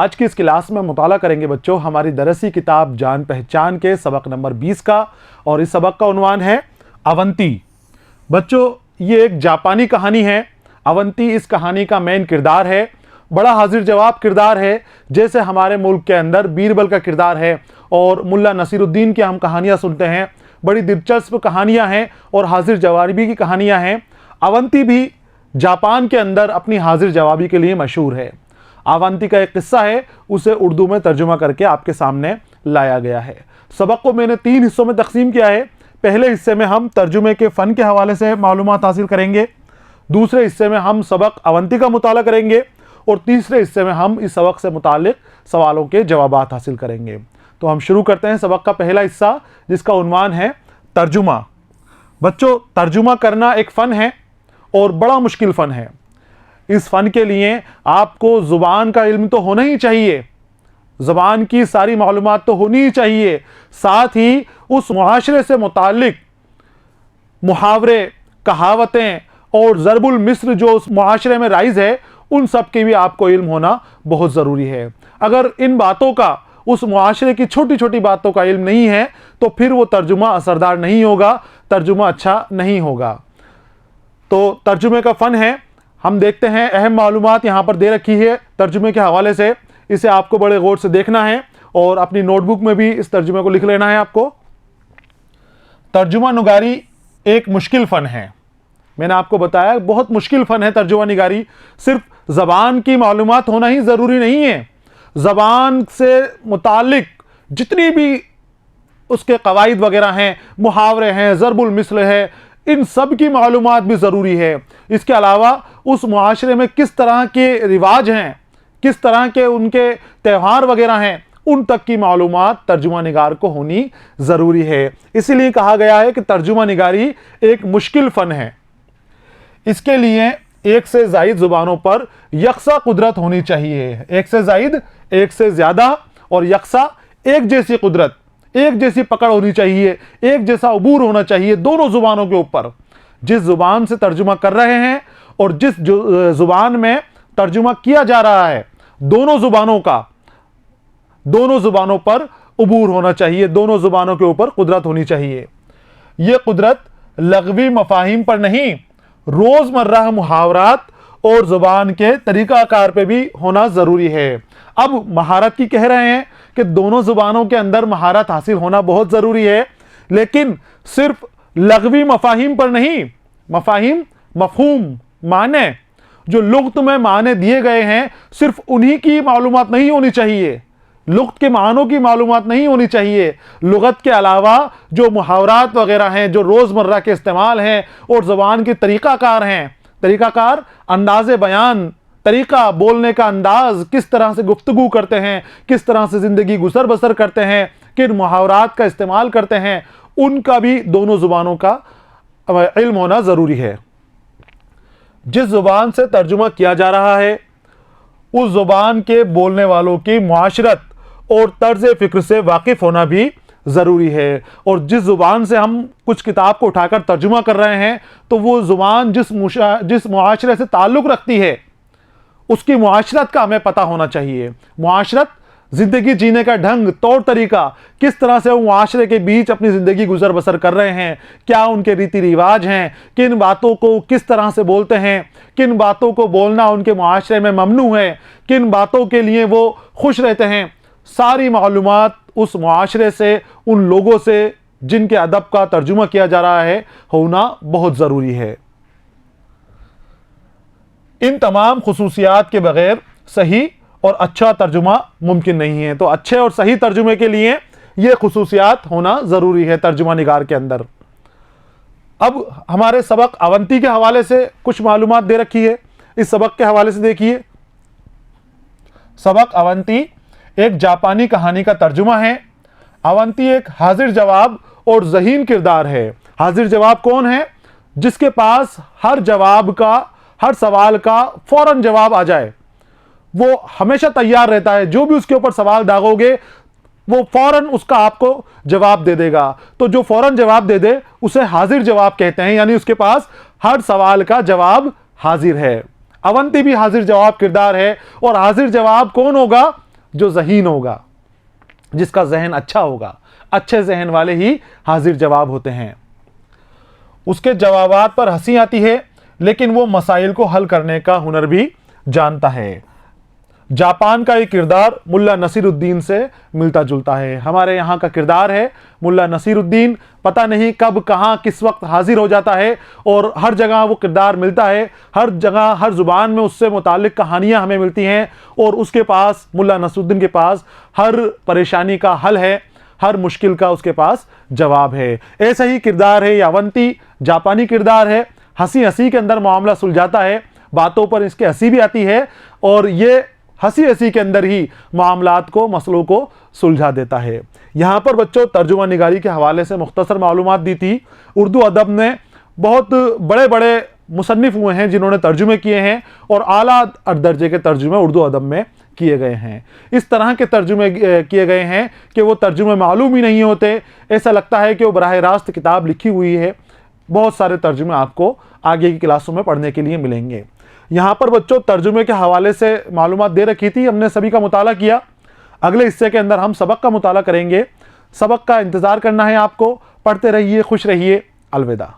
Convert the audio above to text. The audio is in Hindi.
आज की इस क्लास में मुताला करेंगे बच्चों हमारी दरसी किताब जान पहचान के सबक नंबर 20 का, और इस सबक का उन्वान है अवंती। बच्चों ये एक जापानी कहानी है। अवंती इस कहानी का मेन किरदार है। बड़ा हाजिर जवाब किरदार है, जैसे हमारे मुल्क के अंदर बीरबल का किरदार है और मुल्ला नसीरुद्दीन की हम कहानियाँ सुनते हैं। बड़ी दिलचस्प कहानियाँ हैं और हाजिर जवाबी की कहानियाँ हैं। अवंती भी जापान के अंदर अपनी हाजिर जवाबी के लिए मशहूर है। अवंती का एक किस्सा है, उसे उर्दू में तर्जुमा करके आपके सामने लाया गया है। सबक को मैंने 3 हिस्सों में तकसीम किया है। पहले हिस्से में हम तर्जुमे के फ़न के हवाले से मालूमात हासिल करेंगे, दूसरे हिस्से में हम सबक अवंती का मुताला करेंगे और तीसरे हिस्से में हम इस सबक से मुतालिक सवालों के जवाबात हासिल करेंगे। तो हम शुरू करते हैं सबक का पहला हिस्सा, जिसका उन्वान है तर्जुमा। बच्चों तर्जुमा करना एक फ़न है और बड़ा मुश्किल फ़न है। इस फ़न के लिए आपको ज़ुबान का इल्म तो होना ही चाहिए, ज़ुबान की सारी मालूमात तो होनी ही चाहिए, साथ ही उस मुआशरे से मुतालिक मुहावरे, कहावतें और ज़रबुल मिस्र जो उस मुआशरे में राइज है, उन सब के भी आपको इल्म होना बहुत ज़रूरी है। अगर इन बातों का, उस मुआशरे की छोटी छोटी बातों का इल्म नहीं है तो फिर वो तर्जुमा असरदार नहीं होगा, तर्जुमा अच्छा नहीं होगा। तो तर्जुमे का फ़न है, हम देखते हैं अहम मालूमात यहाँ पर दे रखी है तर्जुमे के हवाले से। इसे आपको बड़े गौर से देखना है और अपनी नोटबुक में भी इस तर्जुमे को लिख लेना है आपको। तर्जुमा निगारी एक मुश्किल फ़न है। मैंने आपको बताया बहुत मुश्किल फ़न है तर्जुमा निगारी। सिर्फ ज़बान की मालूमात होना ही ज़रूरी नहीं है, ज़बान से मुतालिक जितनी भी उसके कवायद वगैरह हैं, मुहावरे हैं, ज़रबुल मिस्ल है, इन सब की मालूमात भी ज़रूरी है। इसके अलावा उस मुआशरे में किस तरह के रिवाज हैं, किस तरह के उनके त्यौहार वगैरह हैं, उन तक की मालूमात तर्जुमा निगार को होनी ज़रूरी है। इसीलिए कहा गया है कि तर्जुमा निगारी एक मुश्किल फ़न है। इसके लिए एक से ज़ायद ज़ुबानों पर यकसा कुदरत होनी चाहिए। एक से ज़ायद, एक से ज़्यादा और यकसा, एक जैसी कुदरत, एक जैसी पकड़ होनी चाहिए, एक जैसा अबूर होना चाहिए दोनों ज़ुबानों के ऊपर। जिस ज़ुबान से तर्जुमा कर रहे हैं और जिस ज़ुबान में तर्जुमा किया जा रहा है, दोनों ज़ुबानों का, दोनों ज़ुबानों पर अबूर होना चाहिए, दोनों ज़ुबानों के ऊपर कुदरत होनी चाहिए। यह कुदरत लग़वी मफ़ाहिम पर नहीं, रोज़मर्रा मुहावरात और ज़ुबान के तरीक़ाकार पे भी होना ज़रूरी है। अब महारत की कह रहे हैं कि दोनों ज़ुबानों के अंदर महारत हासिल होना बहुत ज़रूरी है, लेकिन सिर्फ लग़वी मफ़ाहिम पर नहीं, मफ़ाहिम मफ़हूम माने, जो लुग़त में माने दिए गए हैं, सिर्फ उन्हीं की मालूमात नहीं होनी चाहिए, लुग़त के मानों की मालूमात नहीं होनी चाहिए। लुग़त के अलावा जो मुहावरात वगैरह हैं, जो रोज़मर्रा के इस्तेमाल हैं और ज़ुबान के तरीक़ाकार हैं, तरीक़ाकार अंदाज़े बयान, तरीक़ा, बोलने का अंदाज़, किस तरह से गुफ्तगू करते हैं, किस तरह से ज़िंदगी गुजर बसर करते हैं, किन मुहावरात का इस्तेमाल करते हैं, उनका भी दोनों ज़ुबानों का इल्म होना ज़रूरी है। जिस ज़ुबान से तर्जुमा किया जा रहा है उस ज़ुबान के बोलने वालों की मुआशरत और तर्ज़ फ़िक्र से वाकिफ़ होना भी ज़रूरी है। और जिस ज़ुबान से हम कुछ किताब को उठाकर तर्जुमा कर रहे हैं, तो वो ज़ुबान जिस मुआशरे से ताल्लुक़ रखती है, उसकी मुआशरत का हमें पता होना चाहिए। मुआशरत, ज़िंदगी जीने का ढंग, तौर तरीका, किस तरह से वो मुआशरे के बीच अपनी ज़िंदगी गुजर बसर कर रहे हैं, क्या उनके रीति रिवाज हैं, किन बातों को किस तरह से बोलते हैं, किन बातों को बोलना उनके मुआशरे में ममनू है, किन बातों के लिए वो खुश रहते हैं, सारी मालूमात उस मुआशरे से, उन लोगों से जिनके अदब का तर्जुमा किया जा रहा है, होना बहुत ज़रूरी है। इन तमाम खुसूसियात के बगैर सही और अच्छा तर्जुमा मुमकिन नहीं है। तो अच्छे और सही तर्जुमे के लिए ये खुसूसियात होना ज़रूरी है तर्जुमा निगार के अंदर। अब हमारे सबक अवंती के हवाले से कुछ मालूमात दे रखी है। इस सबक के हवाले से देखिए, सबक अवंती एक जापानी कहानी का तर्जुमा है। अवंती एक हाजिर जवाब और ज़हीन किरदार है। हाजिर जवाब कौन है? जिसके पास हर जवाब का, हर सवाल का फौरन जवाब आ जाए, वो हमेशा तैयार रहता है। जो भी उसके ऊपर सवाल दागोगे वो फौरन उसका आपको जवाब दे देगा। तो जो फौरन जवाब दे दे उसे हाजिर जवाब कहते हैं, यानी उसके पास हर सवाल का जवाब हाजिर है। अवंती भी हाजिर जवाब किरदार है। और हाजिर जवाब कौन होगा? जो ज़हीन होगा, जिसका जहन अच्छा होगा, अच्छे जहन वाले ही हाजिर जवाब होते हैं। उसके जवाबात पर हंसी आती है, लेकिन वो मसाइल को हल करने का हुनर भी जानता है। जापान का एक किरदार मुल्ला नसीरुद्दीन से मिलता जुलता है। हमारे यहाँ का किरदार है मुल्ला नसीरुद्दीन। पता नहीं कब कहाँ किस वक्त हाजिर हो जाता है और हर जगह वो किरदार मिलता है, हर जगह हर ज़ुबान में उससे मुतालिक कहानियाँ हमें मिलती हैं और उसके पास, मुल्ला नसीरुद्दीन के पास हर परेशानी का हल है, हर मुश्किल का उसके पास जवाब है। ऐसा ही किरदार है यावंती, जापानी किरदार है। हंसी हंसी के अंदर मामला सुलझाता है, बातों पर इसके हंसी भी आती है और ये हंसी हंसी के अंदर ही मामलात को, मसलों को सुलझा देता है। यहाँ पर बच्चों तर्जुमा निगारी के हवाले से मुख्तसर मालूमात दी थी। उर्दू अदब में बहुत बड़े बड़े मुसन्निफ हुए हैं जिन्होंने तर्जुमे किए हैं और आला दर्जे के तर्जुमे उर्दू अदब में किए गए हैं। इस तरह के तर्जुमे किए गए हैं कि वो तर्जुमे मालूम ही नहीं होते, ऐसा लगता है कि वो बराह रास्त किताब लिखी हुई है। बहुत सारे तर्जुमे आपको आगे की क्लासों में पढ़ने के लिए मिलेंगे। यहाँ पर बच्चों तर्जुमे के हवाले से मालूमात दे रखी थी, हमने सभी का मुताला किया। अगले हिस्से के अंदर हम सबक का मुताला करेंगे। सबक का इंतज़ार करना है आपको। पढ़ते रहिए, खुश रहिए। अलविदा।